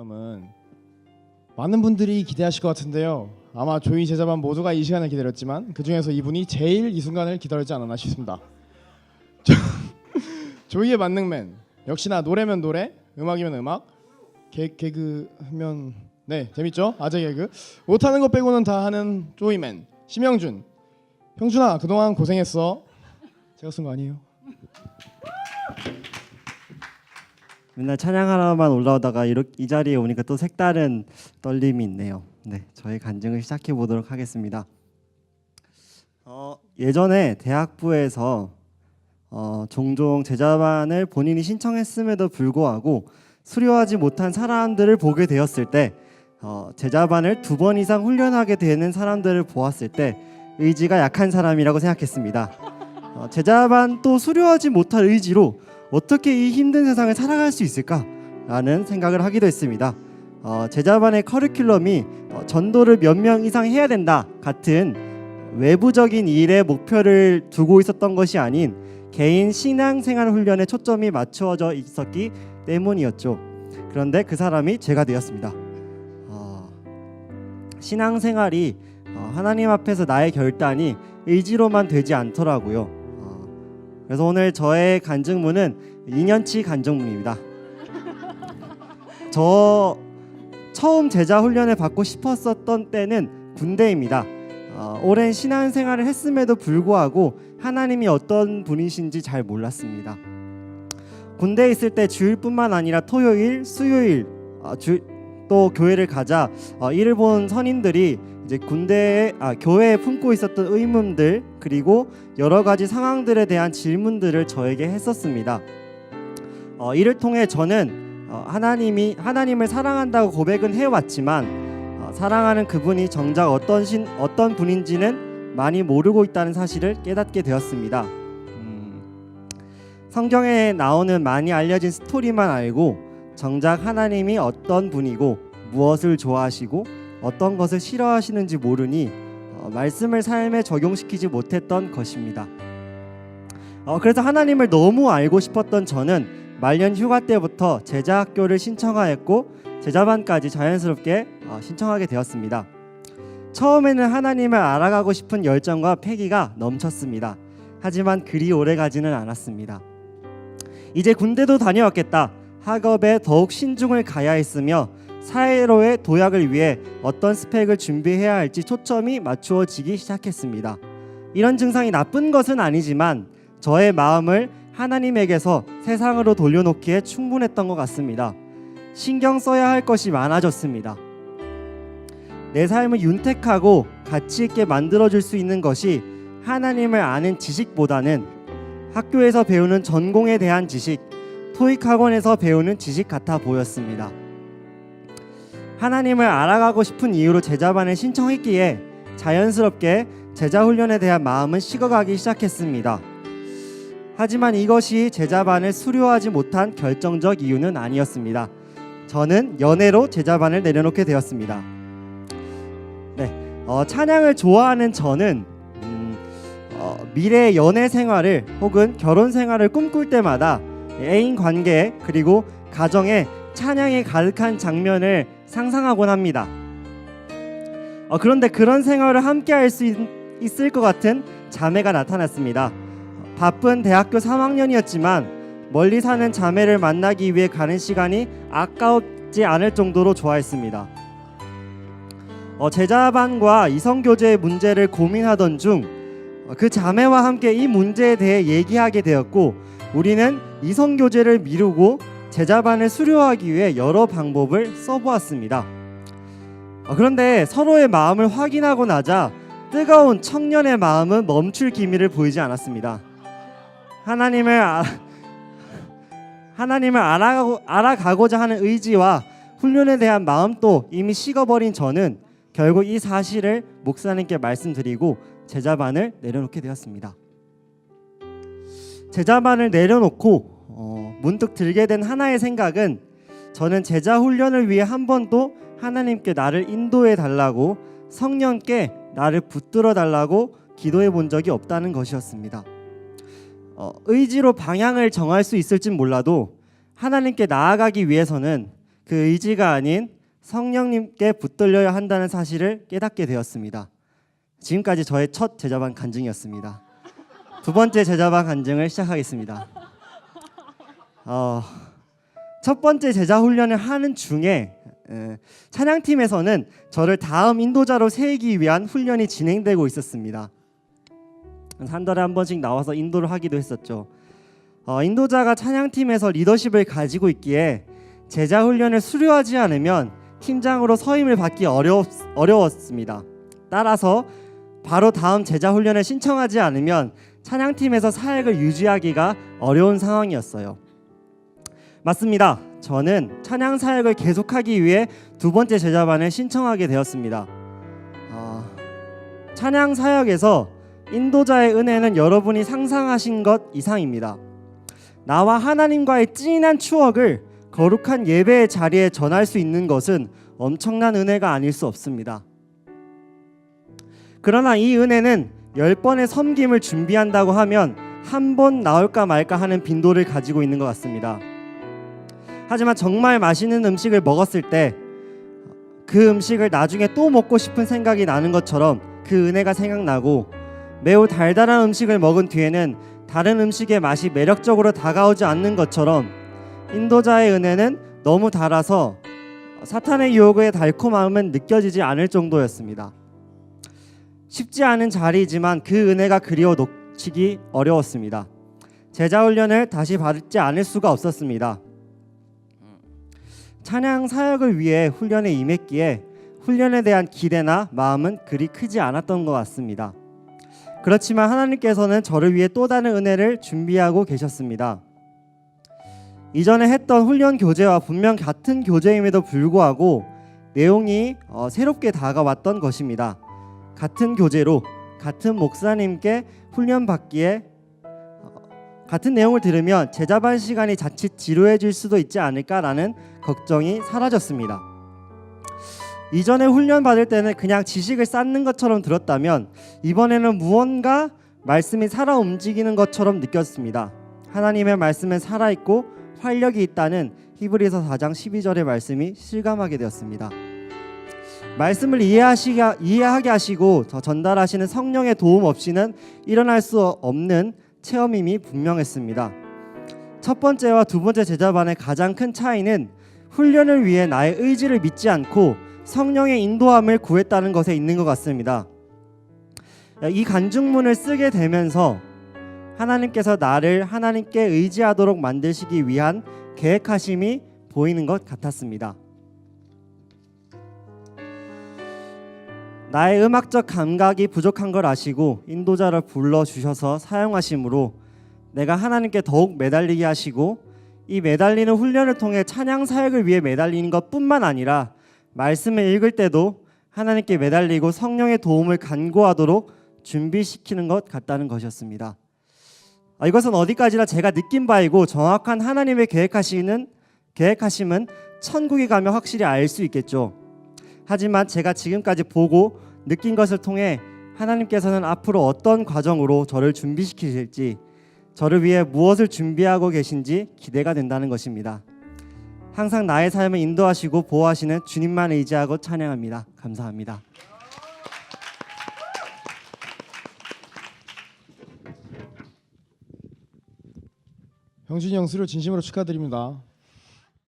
다음은 많은 분들이 기대하실 것 같은데요. 아마 조이 제자반 모두가 이 시간을 기다렸지만 그 중에서 이분이 제일 이 순간을 기다렸지 않았나 싶습니다. 조이의 만능맨, 역시나 노래면 노래, 음악이면 음악, 개그면 네 재밌죠? 아재 개그 못하는 것 빼고는 다 하는 조이맨 심영준. 형준아 그동안 고생했어. 제가 쓴 거 아니에요? 맨날 찬양하러만 올라오다가 이 자리에 오니까 또 색다른 떨림이 있네요. 네, 저의 간증을 시작해 보도록 하겠습니다. 예전에 대학부에서 종종 제자반을 본인이 신청했음에도 불구하고 수료하지 못한 사람들을 보게 되었을 때 제자반을 2번 이상 훈련하게 되는 사람들을 보았을 때 의지가 약한 사람이라고 생각했습니다. 제자반 또 수료하지 못할 의지로 어떻게 이 힘든 세상을 살아갈 수 있을까라는 생각을 하기도 했습니다. 제자반의 커리큘럼이 전도를 몇 명 이상 해야 된다 같은 외부적인 일에 목표를 두고 있었던 것이 아닌 개인 신앙생활 훈련에 초점이 맞추어져 있었기 때문이었죠. 그런데 그 사람이 제가 되었습니다. 신앙생활이 하나님 앞에서 나의 결단이 의지로만 되지 않더라고요. 그래서 오늘 저의 간증문은 2년치 간증문입니다. 저 처음 제자 훈련을 받고 싶었었던 때는 군대입니다. 오랜 신앙생활을 했음에도 불구하고 하나님이 어떤 분이신지 잘 몰랐습니다. 군대에 있을 때 주일뿐만 아니라 토요일, 수요일 또 교회를 가자 이를 본 선임들이 이제 교회에 품고 있었던 의문들 그리고 여러 가지 상황들에 대한 질문들을 저에게 했었습니다. 이를 통해 저는 하나님을 사랑한다고 고백은 해왔지만 사랑하는 그분이 정작 어떤 분인지는 많이 모르고 있다는 사실을 깨닫게 되었습니다. 성경에 나오는 많이 알려진 스토리만 알고 정작 하나님이 어떤 분이고 무엇을 좋아하시고 어떤 것을 싫어하시는지 모르니 말씀을 삶에 적용시키지 못했던 것입니다. 그래서 하나님을 너무 알고 싶었던 저는 말년 휴가 때부터 제자학교를 신청하였고 제자반까지 자연스럽게 신청하게 되었습니다. 처음에는 하나님을 알아가고 싶은 열정과 패기가 넘쳤습니다. 하지만 그리 오래 가지는 않았습니다. 이제 군대도 다녀왔겠다. 학업에 더욱 신중을 가야 했으며 사회로의 도약을 위해 어떤 스펙을 준비해야 할지 초점이 맞추어지기 시작했습니다. 이런 증상이 나쁜 것은 아니지만 저의 마음을 하나님에게서 세상으로 돌려놓기에 충분했던 것 같습니다. 신경 써야 할 것이 많아졌습니다. 내 삶을 윤택하고 가치 있게 만들어줄 수 있는 것이 하나님을 아는 지식보다는 학교에서 배우는 전공에 대한 지식, 토익 학원에서 배우는 지식 같아 보였습니다. 하나님을 알아가고 싶은 이유로 제자반을 신청했기에 자연스럽게 제자훈련에 대한 마음은 식어가기 시작했습니다. 하지만 이것이 제자반을 수료하지 못한 결정적 이유는 아니었습니다. 저는 연애로 제자반을 내려놓게 되었습니다. 찬양을 좋아하는 저는 미래의 연애 생활을 혹은 결혼 생활을 꿈꿀 때마다 애인 관계 그리고 가정에 찬양이 가득한 장면을 상상하곤 합니다. 그런데 그런 생활을 함께 할 수 있을 것 같은 자매가 나타났습니다. 바쁜 대학교 3학년이었지만 멀리 사는 자매를 만나기 위해 가는 시간이 아까웠지 않을 정도로 좋아했습니다. 제자반과 이성교제의 문제를 고민하던 중 그 자매와 함께 이 문제에 대해 얘기하게 되었고 우리는 이성교제를 미루고 제자반을 수료하기 위해 여러 방법을 써보았습니다. 그런데 서로의 마음을 확인하고 나자 뜨거운 청년의 마음은 멈출 기미를 보이지 않았습니다. 하나님을 알아가고자 하는 의지와 훈련에 대한 마음도 이미 식어버린 저는 결국 이 사실을 목사님께 말씀드리고 제자반을 내려놓게 되었습니다. 제자반을 내려놓고 문득 들게 된 하나의 생각은 저는 제자 훈련을 위해 한 번도 하나님께 나를 인도해 달라고 성령께 나를 붙들어 달라고 기도해 본 적이 없다는 것이었습니다. 의지로 방향을 정할 수 있을진 몰라도 하나님께 나아가기 위해서는 그 의지가 아닌 성령님께 붙들려야 한다는 사실을 깨닫게 되었습니다. 지금까지 저의 첫 제자반 간증이었습니다. 두 번째 제자반 간증을 시작하겠습니다. 첫 번째 제자 훈련을 하는 중에 찬양팀에서는 저를 다음 인도자로 세우기 위한 훈련이 진행되고 있었습니다. 한 달에 한 번씩 나와서 인도를 하기도 했었죠. 인도자가 찬양팀에서 리더십을 가지고 있기에 제자 훈련을 수료하지 않으면 팀장으로 서임을 받기 어려웠습니다. 따라서 바로 다음 제자 훈련을 신청하지 않으면 찬양팀에서 사역을 유지하기가 어려운 상황이었어요. 맞습니다. 저는 찬양 사역을 계속하기 위해 두 번째 제자반을 신청하게 되었습니다. 찬양 사역에서 인도자의 은혜는 여러분이 상상하신 것 이상입니다. 나와 하나님과의 진한 추억을 거룩한 예배의 자리에 전할 수 있는 것은 엄청난 은혜가 아닐 수 없습니다. 그러나 이 은혜는 10번의 섬김을 준비한다고 하면 한 번 나올까 말까 하는 빈도를 가지고 있는 것 같습니다. 하지만 정말 맛있는 음식을 먹었을 때 그 음식을 나중에 또 먹고 싶은 생각이 나는 것처럼 그 은혜가 생각나고, 매우 달달한 음식을 먹은 뒤에는 다른 음식의 맛이 매력적으로 다가오지 않는 것처럼 인도자의 은혜는 너무 달아서 사탄의 유혹의 달콤함은 느껴지지 않을 정도였습니다. 쉽지 않은 자리이지만 그 은혜가 그리워 놓치기 어려웠습니다. 제자 훈련을 다시 받지 않을 수가 없었습니다. 찬양 사역을 위해 훈련에 임했기에 훈련에 대한 기대나 마음은 그리 크지 않았던 것 같습니다. 그렇지만 하나님께서는 저를 위해 또 다른 은혜를 준비하고 계셨습니다. 이전에 했던 훈련 교재와 분명 같은 교재임에도 불구하고 내용이 새롭게 다가왔던 것입니다. 같은 교재로 같은 목사님께 훈련받기에 같은 내용을 들으면 제자반 시간이 자칫 지루해질 수도 있지 않을까라는 걱정이 사라졌습니다. 이전에 훈련 받을 때는 그냥 지식을 쌓는 것처럼 들었다면 이번에는 무언가 말씀이 살아 움직이는 것처럼 느꼈습니다. 하나님의 말씀은 살아있고 활력이 있다는 히브리서 4장 12절의 말씀이 실감하게 되었습니다. 말씀을 이해하게 하시고 전달하시는 성령의 도움 없이는 일어날 수 없는 체험임이 분명했습니다. 첫 번째와 두 번째 제자반의 가장 큰 차이는 훈련을 위해 나의 의지를 믿지 않고 성령의 인도함을 구했다는 것에 있는 것 같습니다. 이 간증문을 쓰게 되면서 하나님께서 나를 하나님께 의지하도록 만드시기 위한 계획하심이 보이는 것 같았습니다. 나의 음악적 감각이 부족한 걸 아시고 인도자를 불러주셔서 사용하심으로 내가 하나님께 더욱 매달리게 하시고, 이 매달리는 훈련을 통해 찬양 사역을 위해 매달리는 것뿐만 아니라 말씀을 읽을 때도 하나님께 매달리고 성령의 도움을 간구하도록 준비시키는 것 같다는 것이었습니다. 이것은 어디까지나 제가 느낀 바이고 정확한 하나님의 계획하심은 천국에 가면 확실히 알 수 있겠죠. 하지만 제가 지금까지 보고 느낀 것을 통해 하나님께서는 앞으로 어떤 과정으로 저를 준비시키실지, 저를 위해 무엇을 준비하고 계신지 기대가 된다는 것입니다. 항상 나의 삶을 인도하시고 보호하시는 주님만 의지하고 찬양합니다. 감사합니다. 형준이 형 수료 진심으로 축하드립니다.